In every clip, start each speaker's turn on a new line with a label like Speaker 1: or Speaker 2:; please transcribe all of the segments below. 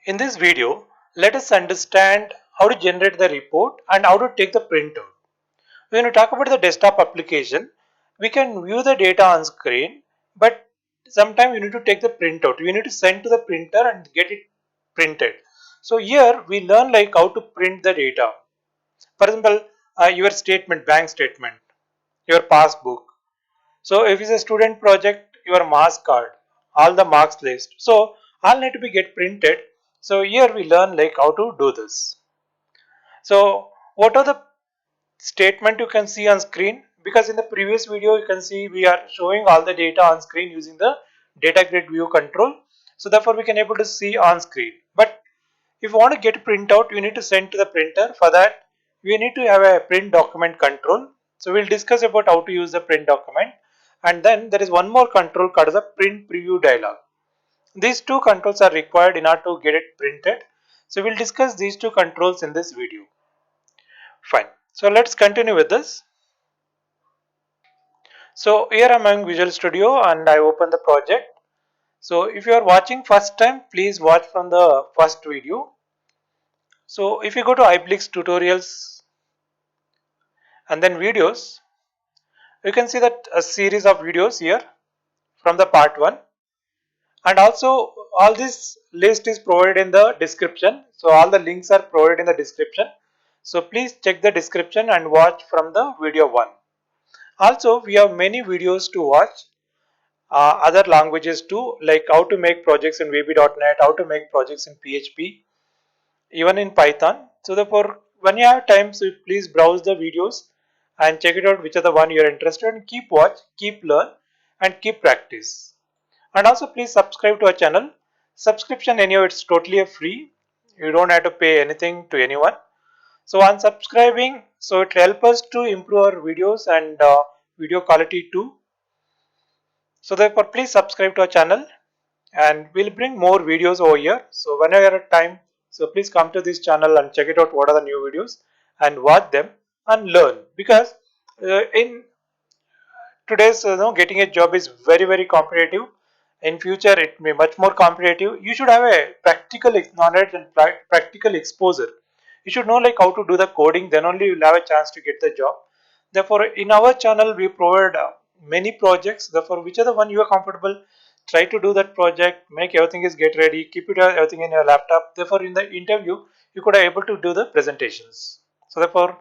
Speaker 1: In this video, let us understand how to generate the report and how to take the printout. When we talk about the desktop application, we can view the data on screen, but sometimes you need to take the printout. You need to send to the printer and get it printed. So here we learn like how to print the data. For example, your statement, bank statement, your passbook. So if it's a student project, your marks card, all the marks list. So all need to be get printed. So here we learn like how to do this. So what are the statement you can see on screen? Because in the previous video you can see we are showing all the data on screen using the data grid view control. So therefore we can able to see on screen. But if you want to get printout, you need to send to the printer. For that, we need to have a print document control. So we'll discuss about how to use the print document. And then there is one more control called the print preview dialog. These two controls are required in order to get it printed. So we'll discuss these two controls in this video. Fine. So let's continue with this. So here I'm in Visual Studio and I open the project. So if you are watching first time, please watch from the first video. So if you go to iBlix tutorials and then videos, you can see that a series of videos here from the part 1, and also all this list is provided in the description. So all the links are provided in the description. So please check the description and watch from the video 1. Also we have many videos to watch, other languages too, like how to make projects in VB.NET, how to make projects in PHP, even in Python. So therefore, when you have time, so please browse the videos and check it out which are the one you are interested in. Keep watch, keep learn, and keep practice. And also please subscribe to our channel. Subscription anyhow it's totally free. You don't have to pay anything to anyone. So on subscribing, so it will help us to improve our videos and video quality too. So therefore, please subscribe to our channel and we'll bring more videos over here. So whenever you have time, so please come to this channel and check it out what are the new videos and watch them and learn, because in today's getting a job is very competitive. In future it may be much more competitive. You should have a practical knowledge and practical exposure. You should know like how to do the coding, then only you'll have a chance to get the job. Therefore in our channel we provide many projects. Therefore which are the one you are comfortable, try to do that project, make everything is get ready, keep it everything in your laptop. Therefore in the interview you could be able to do the presentations. So therefore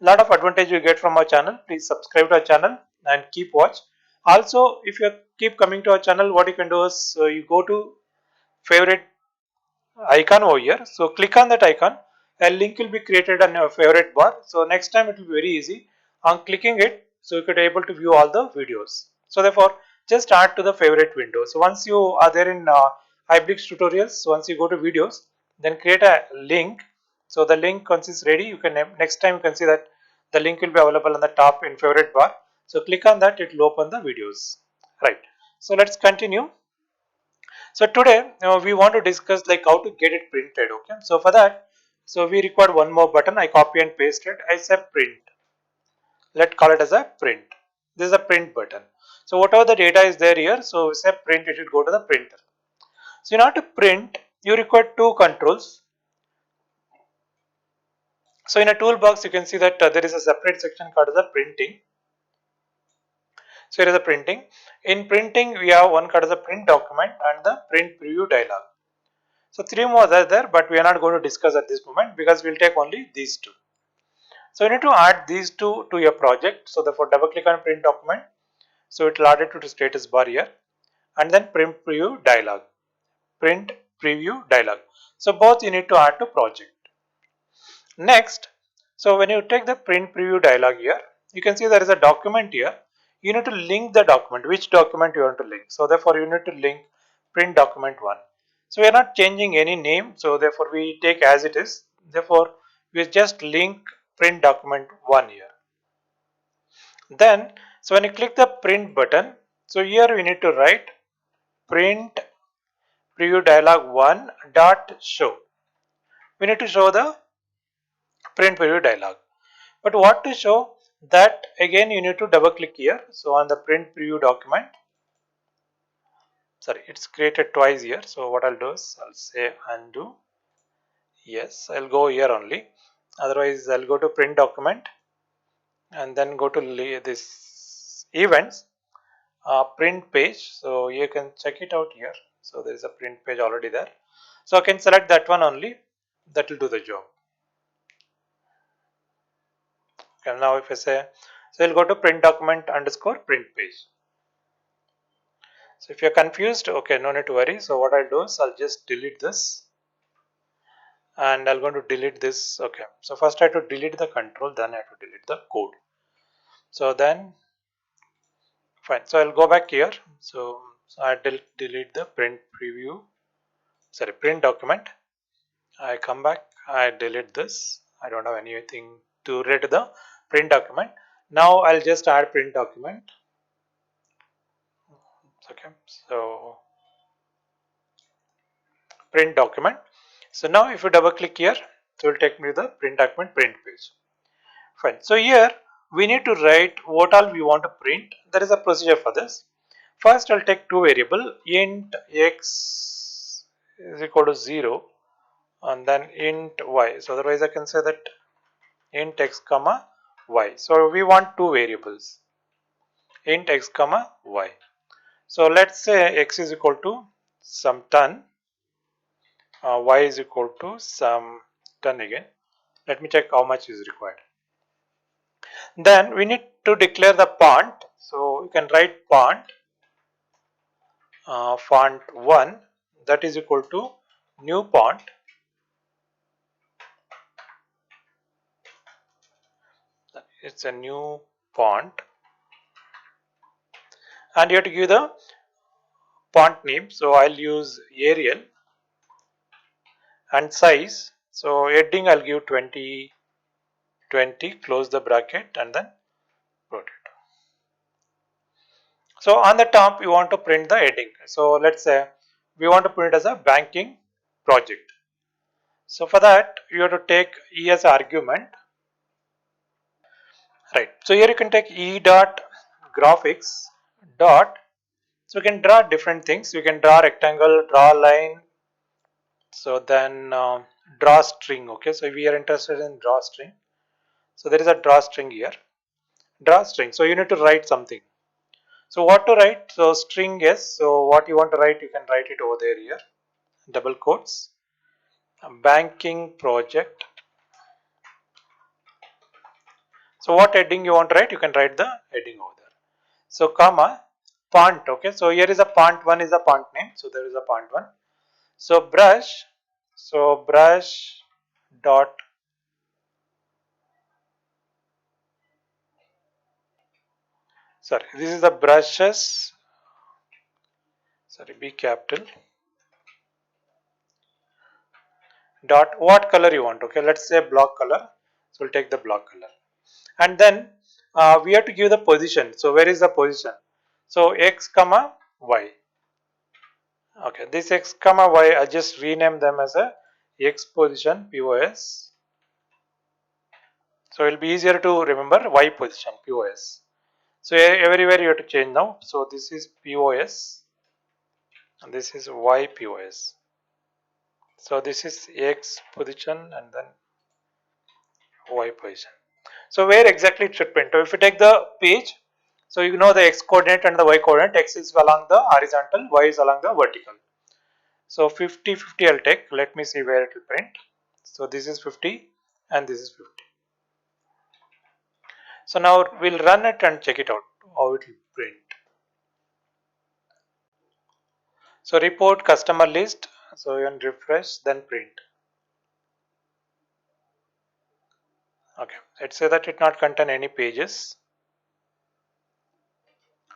Speaker 1: lot of advantage you get from our channel. Please subscribe to our channel and keep watch. Also if you keep coming to our channel, what you can do is you go to favorite icon over here. So click on that icon, a link will be created on your favorite bar. So next time it will be very easy on clicking it, so you could able to view all the videos. So therefore just add to the favorite window. So once you are there in iBlix tutorials, so once you go to videos, then create a link. So the link once is ready, you can next time you can see that the link will be available on the top in favorite bar. So click on that, it will open the videos, right? So let's continue. So today we want to discuss like how to get it printed. Okay, so for that, so we require one more button. I copy and paste it. I say print. Let's call it as a print. This is a print button. So whatever the data is there here, so we say print, it should go to the printer. So in order to print, you require two controls. So in a toolbox, you can see that there is a separate section called as a printing. So here is the printing. In printing, we have one called as a print document and the print preview dialog. So three more are there, but we are not going to discuss at this moment because we'll take only these two. So you need to add these two to your project. So therefore double click on print document. So it will add it to the status bar here, and then print preview dialog. Print preview dialog. So both you need to add to project. Next, so when you take the print preview dialog here, you can see there is a document here. You need to link the document, which document you want to link. So therefore you need to link print document 1. So we are not changing any name, so therefore we take as it is. Therefore we just link print document 1 here. Then so when you click the print button, so here we need to write print preview dialog 1 dot show. We need to show the print preview dialog. But what to show, that again you need to double click here. So on the print preview document, sorry, it's created twice here. So what I'll do is I'll say undo. Yes, I'll go here only. Otherwise, I'll go to print document and then go to this events, print page. So you can check it out here. So there is a print page already there. So I can select that one only. That will do the job. Okay, now if I say, so I'll go to print document underscore print page. So if you're confused, okay, no need to worry. So what I'll do is I'll just delete this and I'm going to delete this. Okay, so first I have to delete the control, then I have to delete the code. So then fine. So I'll go back here. So I delete the print preview, sorry, print document. I come back, I delete this. I don't have anything to read the print document. Now I'll just add print document. Okay, so print document. So now if you double click here, so it will take me to the print document print page. Fine. So here we need to write what all we want to print. There is a procedure for this. First I'll take two variable, int x is equal to 0 and then int y. So otherwise I can say that int x comma y. So we want two variables, int x comma y. So let's say x is equal to some ton, y is equal to some ton again. Let me check how much is required. Then we need to declare the font. So you can write font, font 1, that is equal to new font. It's a new font. And you have to give the font name. So I'll use Arial and size. So heading I'll give 20, close the bracket and then rotate. So on the top we want to print the heading. So let's say we want to print as a banking project. So for that you have to take E as argument. Right. So here you can take E dot graphics dot. So you can draw different things. You can draw rectangle, draw line. So then draw string. Okay. So we are interested in draw string. So there is a draw string here. Draw string. So you need to write something. So what to write? So string yes. So what you want to write, you can write it over there here. Double quotes. Banking project. So what heading you want to write, you can write the heading over there. So comma font. Okay. So here is a font 1 is a font name. So there is a font 1. So brush. So brush dot. Sorry, this is the brushes. Sorry, B capital. Dot what color you want. Okay, let's say block color. So we'll take the block color. And then we have to give the position. So where is the position? So x comma y. Okay, this x comma y, I just rename them as a x position POS. So it will be easier to remember y position POS. So everywhere you have to change now. So this is POS and this is y POS. So this is x position and then y position. So where exactly it should print? So if you take the page, so you know the x coordinate and the y coordinate. X is along the horizontal, y is along the vertical. So 50, 50 I'll take. Let me see where it will print. So this is 50 and this is 50. So now we'll run it and check it out how it will print. So report customer list. So you can refresh then print. Okay, let's say that it not contain any pages.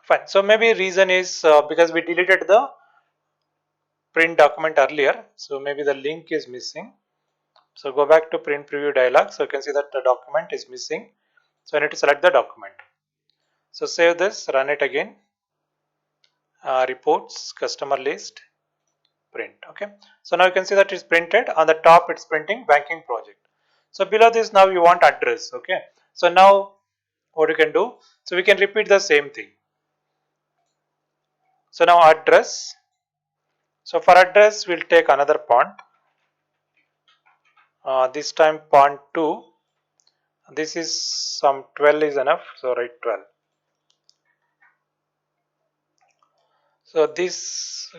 Speaker 1: Fine. So maybe reason is because we deleted the print document earlier. So maybe the link is missing. So go back to print preview dialog. So you can see that the document is missing. So I need to select the document. So save this, run it again. Reports, customer list, print. Okay. So now you can see that it's printed. On the top it's printing banking project. So below this now you want address. Okay. So now what you can do? So we can repeat the same thing. So now address. So for address, we'll take another pont. This time pont 2. This is some 12 is enough, so write 12. So this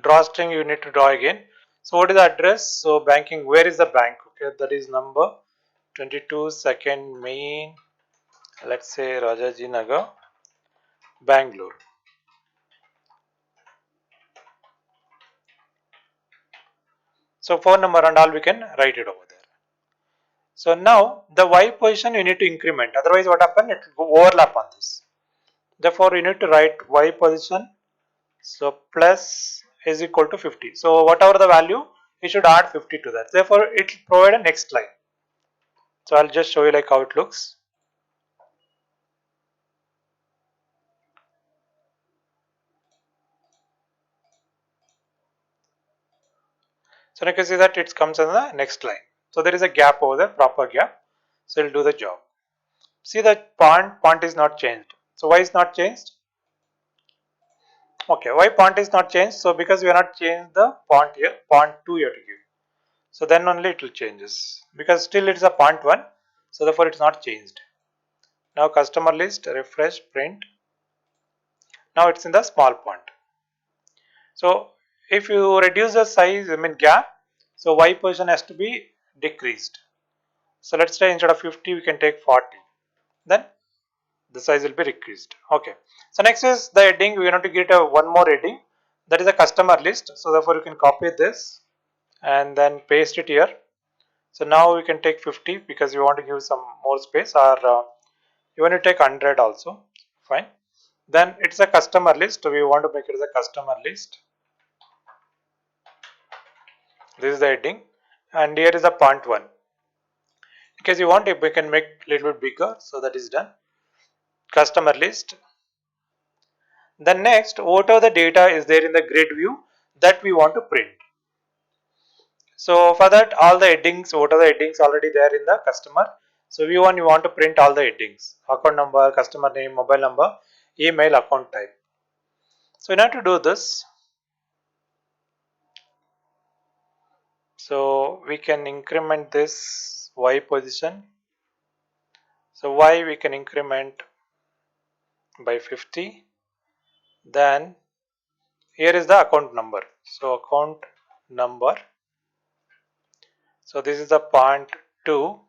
Speaker 1: drawstring you need to draw again. So what is the address? So banking, where is the bank? Okay, that is number 22 second main, let's say Rajaji Nagar, Bangalore. So phone number and all we can write it over there. So now the Y position you need to increment, otherwise what happen, it will overlap on this. Therefore you need to write Y position, so plus is equal to 50. So whatever the value, you should add 50 to that. Therefore it will provide a next line. So I'll just show you like how it looks. So you can see that it comes in the next line. So there is a gap over there, proper gap. So it'll do the job. See that pont is not changed. So why is not changed? Okay, why pont is not changed? So because we are not changed the pont here, pont 2 you have to give. So then only it will changes. Because still it is a pont 1. So therefore it's not changed. Now customer list, refresh, print. Now it's in the small font. So if you reduce the size, I mean gap, so Y position has to be decreased. So let's say instead of 50, we can take 40. Then the size will be decreased. Okay. So next is the heading. We want to get a one more heading. That is a customer list. So therefore you can copy this and then paste it here. So now we can take 50 because we want to give some more space, or you want to take 100 also. Fine. Then it's a customer list. We want to make it as a customer list. This is the heading, and here is the font 1. In case you want it, we can make a little bit bigger. So that is done. Customer list. Then next, whatever the data is there in the grid view that we want to print. So for that, all the headings, what are the headings already there in the customer? So V1, you want to print all the headings: account number, customer name, mobile number, email, account type. So in order to do this, so we can increment this Y position. So Y we can increment by 50. Then here is the account number. So account number. So this is the point 2.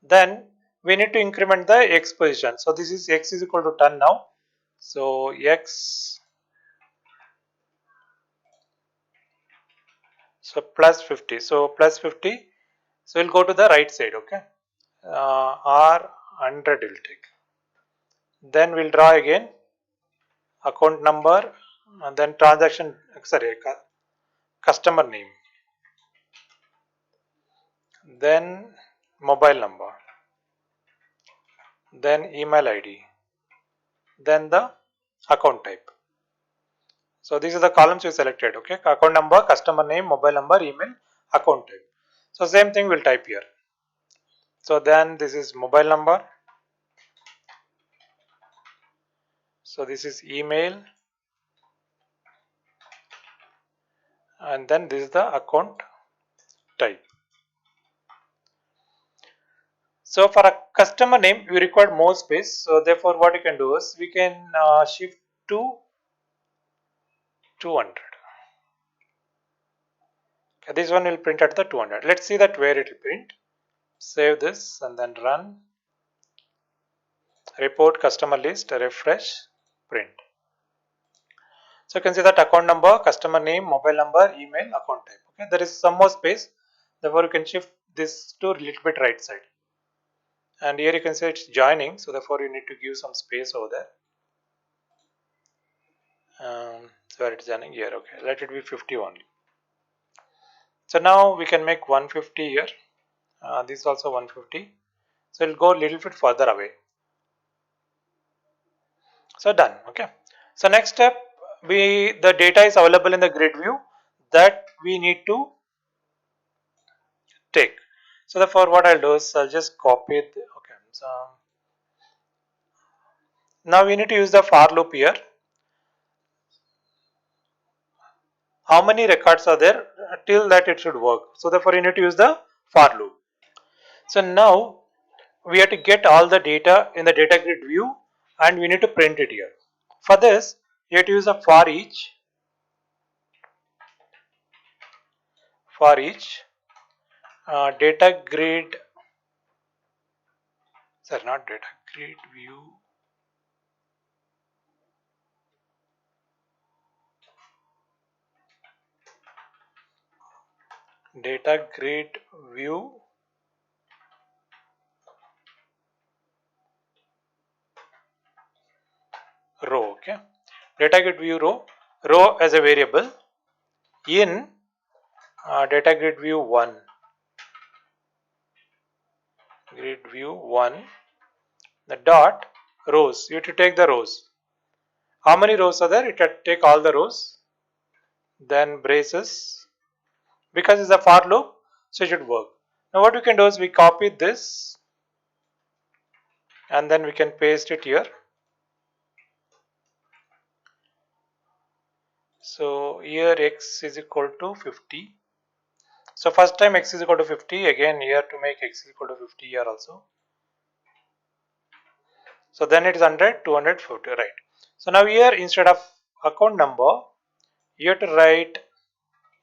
Speaker 1: Then we need to increment the X position. So this is X is equal to 10 now. So X, so plus 50. So plus 50. So we'll go to the right side. Okay. R 100 will take. Then we'll draw again account number and then transaction, sorry, customer name, then mobile number, then email ID, then the account type. So these are the columns we selected. Okay, account number, customer name, mobile number, email, account type. So same thing we'll type here. So then this is mobile number. So this is email, and then this is the account type. So for a customer name, we require more space. So therefore, what you can do is we can shift to 200. Okay, this one will print at the 200. Let's see that where it will print. Save this and then run. Report customer list, refresh, print. So you can see that account number, customer name, mobile number, email, account type. Okay, there is some more space. Therefore, you can shift this to a little bit right side. And here you can say it's joining. So therefore, you need to give some space over there. Where it's joining here. Okay, let it be 50 only. So now we can make 150 here. This is also 150. So it will go a little bit further away. So done. Okay. So next step, the data is available in the grid view that we need to take. So therefore, what I'll do is I'll just copy it. Okay. So now we need to use the for loop here. how many records are there till that it should work. So therefore you need to use the for loop. So now we have to get all the data in the data grid view and we need to print it here. For this you have to use a for each data grid, sorry, not data grid view, data grid view row. Okay, data grid view row as a variable in data grid view 1, grid view 1, the dot rows. You have to take the rows. How many rows are there? It will take all the rows, then braces, because it's a for loop, so it should work. Now what we can do is we copy this and then we can paste it here. So here x is equal to 50. So first time x is equal to 50, again here to make x is equal to 50 here also. So then it is 100, 250, right. So now here instead of account number, you have to write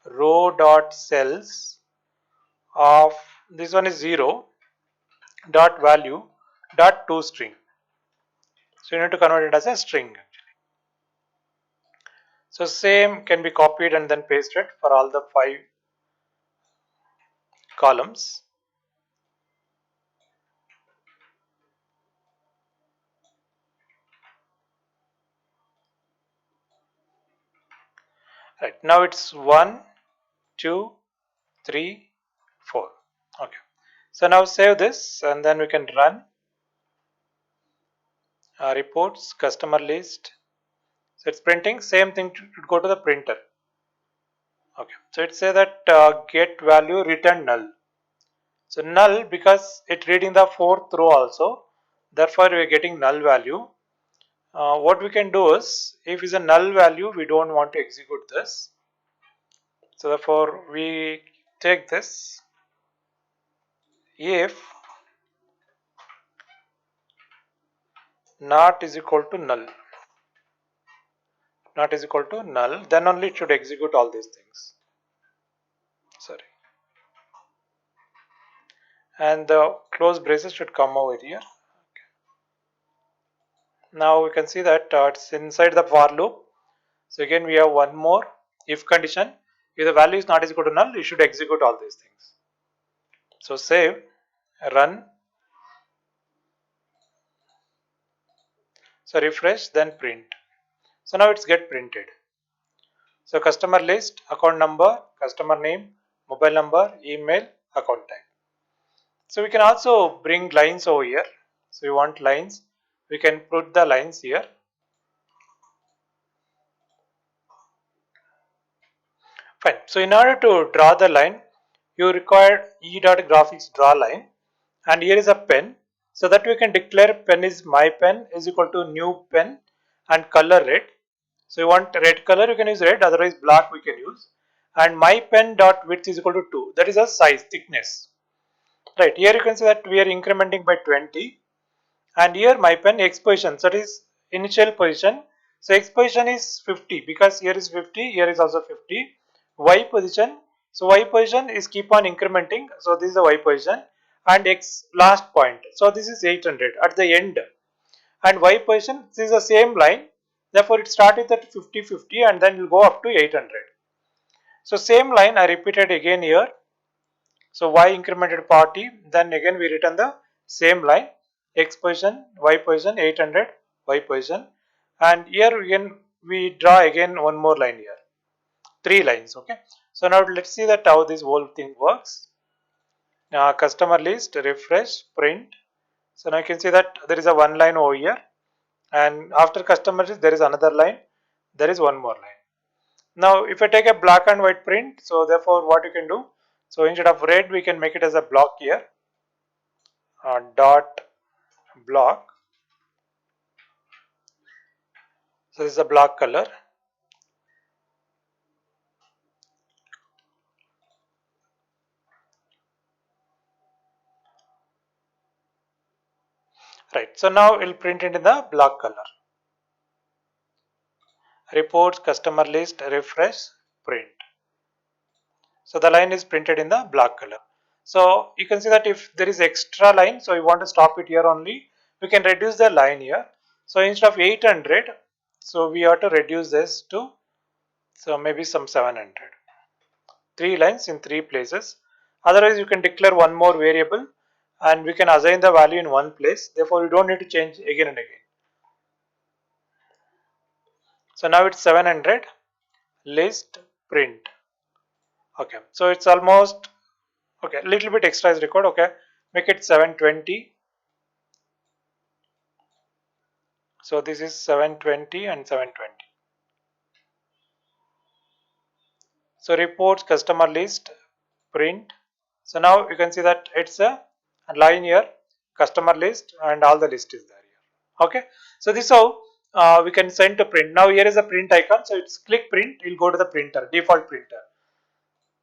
Speaker 1: row dot cells of, this one is 0 dot value dot toString. So you need to convert it as a string. So same can be copied and then pasted for all the 5 columns. Right, now it's 1, 2, 3, 4. Okay. So now save this and then we can run reports, customer list. So it's printing, same thing to go to the printer. Okay. So it say that get value return null. So null because it reading the 4th row also. Therefore we are getting null value. What we can do is, if it's a null value, we don't want to execute this. So therefore we take this, if not is equal to null, not is equal to null, then only it should execute all these things. Sorry. And the close braces should come over here. Okay. Now we can see that it's inside the for loop. So again we have one more if condition. If the value is not is equal to null, you should execute all these things. So save, run, so refresh, then print. So now it's get printed. So customer list, account number, customer name, mobile number, email, account type. So we can also bring lines over here. So you want lines, we can put the lines here. Fine. So in order to draw the line, you require e.graphics draw line, and here is a pen. So that we can declare pen is my pen is equal to new pen and color red. So you want red color, you can use red, otherwise black we can use. And my pen dot width is equal to 2. That is a size, thickness. Right, here you can see that we are incrementing by 20. And here my pen x position, so that is initial position. So x position is 50 because here is 50, here is also 50. Y position, so y position is keep on incrementing, so this is the y position, and x last point, so this is 800 at the end. And y position, this is the same line, therefore it started at 50 50 and then it will go up to 800. So same line I repeated again here. So y incremented party, then again we return the same line, x position, y position 800, y position, and here again we draw again one more line here, 3 lines. Okay. So now let's see that how this whole thing works. Customer list, refresh, print. So now you can see that there is a one line over here, and after customer list there is another line, there is one more line. Now if I take a black and white print, so therefore what you can do, so instead of red we can make it as a block here, dot block. So this is a block color. Right. So now we'll print it in the black color. Reports, customer list, refresh, print. So the line is printed in the black color. So you can see that if there is extra line, so you want to stop it here only, we can reduce the line here. So instead of 800, so we have to reduce this to, so maybe some 700. 3 lines in 3 places. Otherwise, you can declare one more variable and we can assign the value in one place. Therefore, we don't need to change again and again. So now it's 700 list print. Okay, so it's almost okay. A little bit extra is required. Okay, make it 720. So this is 720 and 720. So reports, customer list, print. So now you can see that it's a line here, customer list, and all the list is there here. Okay. So this is how we can send to print. Now here is a print icon. So it's click print. You'll go to the printer, default printer.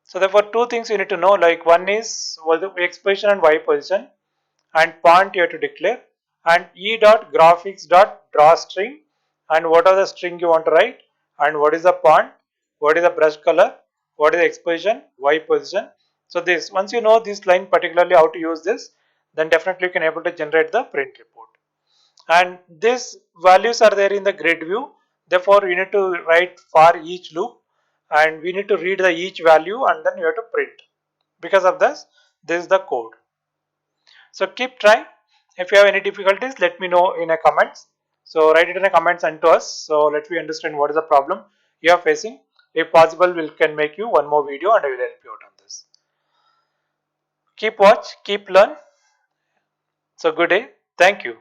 Speaker 1: So therefore two things you need to know, like one is what the X position and Y position, and point you have to declare, and e dot graphics dot draw string, and what are the string you want to write, and what is the point, what is the brush color, what is the X position, Y position. So this, once you know this line particularly how to use this, then definitely you can able to generate the print report. And these values are there in the grid view. Therefore, you need to write for each loop, and we need to read the each value and then you have to print. Because of this is the code. So keep trying. If you have any difficulties, let me know in a comments. So write it in the comments and to us. So let me understand what is the problem you are facing. If possible, we can make you one more video and I will help you out on this. Keep watch, keep learn. So good day. Thank you.